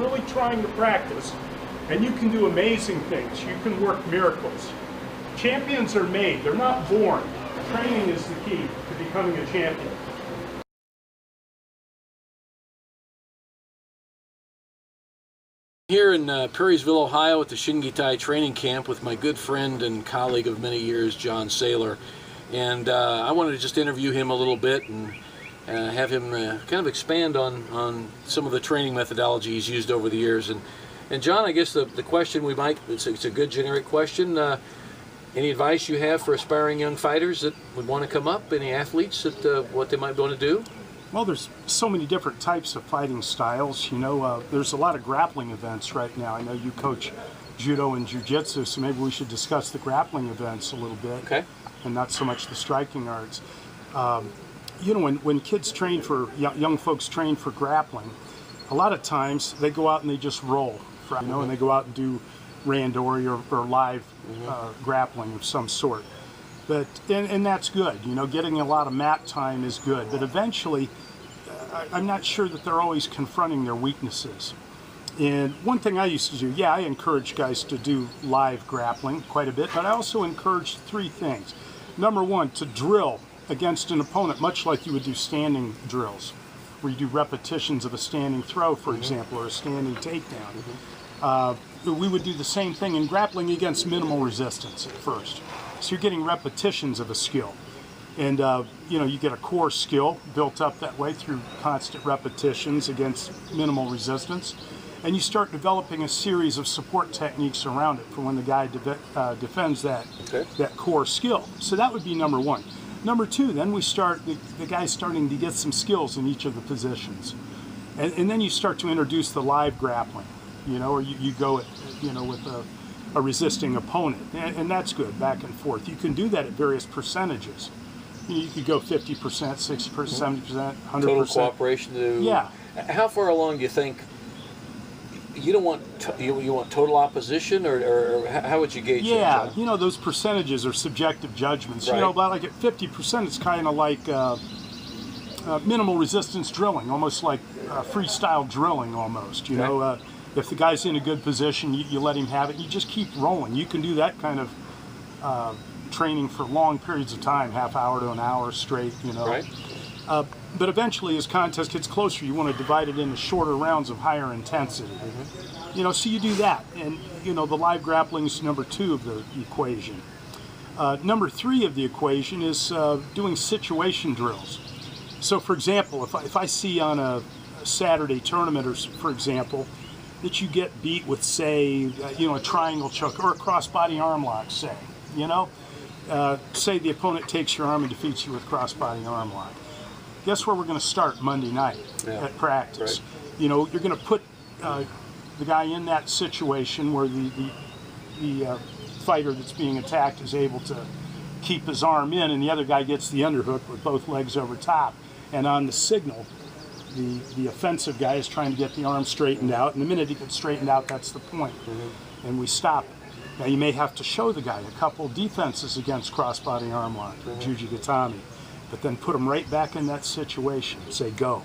really trying to practice, and you can do amazing things. You can work miracles. Champions are made, they're not born. Training is the key to becoming a champion. Here in Perrysville, Ohio at the Shingitai training camp with my good friend and colleague of many years, John Saylor. And I wanted to just interview him a little bit and have him kind of expand on some of the training methodology he's used over the years. And John, I guess the question we might, it's a good generic question. Any advice you have for aspiring young fighters that would want to come up? Any athletes that what they might want to do? Well, there's so many different types of fighting styles. You know, there's a lot of grappling events right now. I know you coach Judo and Jiu-Jitsu, so maybe we should discuss the grappling events a little bit. Okay. And not so much the striking arts. You know, when kids train for, young folks train for grappling, a lot of times they go out and they just roll, you know, and they go out and do randori or live grappling of some sort. But, and that's good, you know, getting a lot of mat time is good, but eventually I'm not sure that they're always confronting their weaknesses. And one thing I used to do, yeah, I encourage guys to do live grappling quite a bit, but I also encourage three things. Number one, to drill against an opponent, much like you would do standing drills, where you do repetitions of a standing throw, for example, or a standing takedown. We would do the same thing in grappling against minimal resistance at first. So you're getting repetitions of a skill. And, you know, you get a core skill built up that way through constant repetitions against minimal resistance. And you start developing a series of support techniques around it for when the guy defends that core skill. So that would be number one. Number two, then we start, the guy's starting to get some skills in each of the positions. And then you start to introduce the live grappling, you know, or you go, you know, with a resisting opponent. And that's good, back and forth. You can do that at various percentages. You could go 50%, 60%, 70%, 100%. Total cooperation to... Yeah. How far along do you think, you don't want, you want total opposition, or how would you gauge that? Yeah, you know, those percentages are subjective judgments. Right. You know, about like at 50%, it's kind of like minimal resistance drilling, almost like freestyle drilling almost, you know. If the guy's in a good position, you let him have it. You just keep rolling. You can do that kind of training for long periods of time, half hour to an hour straight, you know. Right. But eventually, as contest gets closer, you want to divide it into shorter rounds of higher intensity. You know, so you do that. And, you know, the live grappling is number two of the equation. Number three of the equation is doing situation drills. So, for example, if I see on a Saturday tournament, or for example, that you get beat with, say, you know, a triangle choke or a crossbody arm lock, say, you know, say the opponent takes your arm and defeats you with crossbody arm lock. Guess where we're going to start Monday night at practice? Right. You know, you're going to put the guy in that situation where the fighter that's being attacked is able to keep his arm in, and the other guy gets the underhook with both legs over top. And on the signal, the offensive guy is trying to get the arm straightened out, and the minute he gets straightened out, that's the point. And we stop it. Now, you may have to show the guy a couple defenses against crossbody arm lock, ju-jitsu, but then put them right back in that situation. Say, go.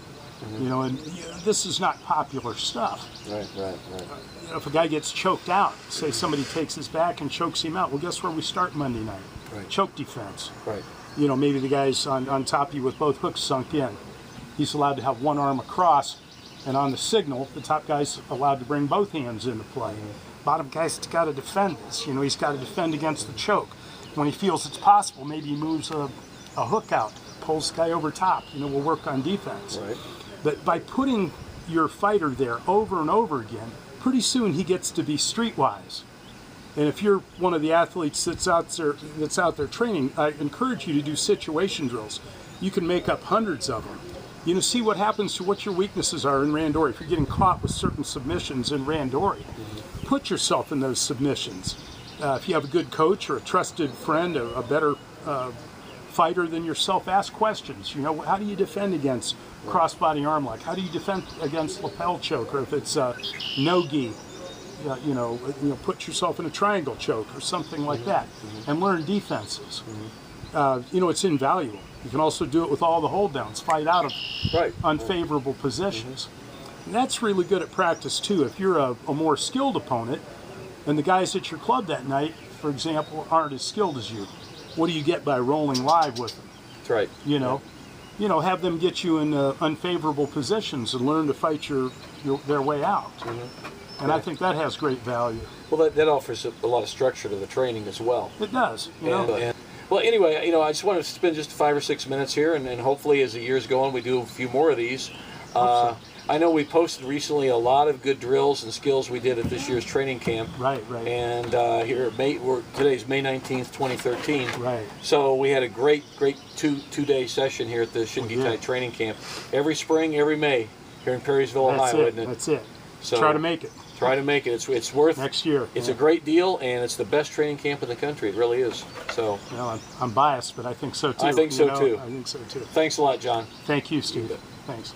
You know, and this is not popular stuff. Right. You know, if a guy gets choked out, say somebody takes his back and chokes him out, well, guess where we start Monday night? Right. Choke defense. Right. You know, maybe the guy's on top of you with both hooks sunk in. He's allowed to have one arm across, and on the signal, the top guy's allowed to bring both hands into play. Bottom guy's got to defend this. You know, he's got to defend against the choke. When he feels it's possible, maybe he moves a hook out, pulls the guy over top. You know, we'll work on defense. Right. But by putting your fighter there over and over again, pretty soon he gets to be streetwise. And if you're one of the athletes that's out there training, I encourage you to do situation drills. You can make up hundreds of them. You know, see what happens to what your weaknesses are in randori. If you're getting caught with certain submissions in randori, put yourself in those submissions. If you have a good coach or a trusted friend, a better fighter than yourself, ask questions. You know, how do you defend against crossbody arm lock? How do you defend against lapel choke? Or if it's no-gi, you know, put yourself in a triangle choke or something like that, and learn defenses. You know, it's invaluable. You can also do it with all the hold downs, fight out of unfavorable positions. And that's really good at practice too. If you're a more skilled opponent, and the guys at your club that night, for example, aren't as skilled as you, what do you get by rolling live with them? That's right. You know, have them get you in unfavorable positions and learn to fight their way out. And I think that has great value. Well, that offers a lot of structure to the training as well. It does. You know? Well, anyway, you know, I just want to spend just 5 or 6 minutes here, and hopefully as the years go on, we do a few more of these. I know we posted recently a lot of good drills and skills we did at this year's training camp. Right. And here, today's May 19th, 2013. Right. So we had a great two-day session here at the Shingitai training camp. Every spring, every May, here in Perrysville, Ohio, isn't it? That's it. So try to make it. Try to make it. It's worth next year. It's a great deal, and it's the best training camp in the country. It really is. So. Well, I'm biased, but I think so too. I think so too. I think so too. Thanks a lot, John. Thank you, Steve. Thanks.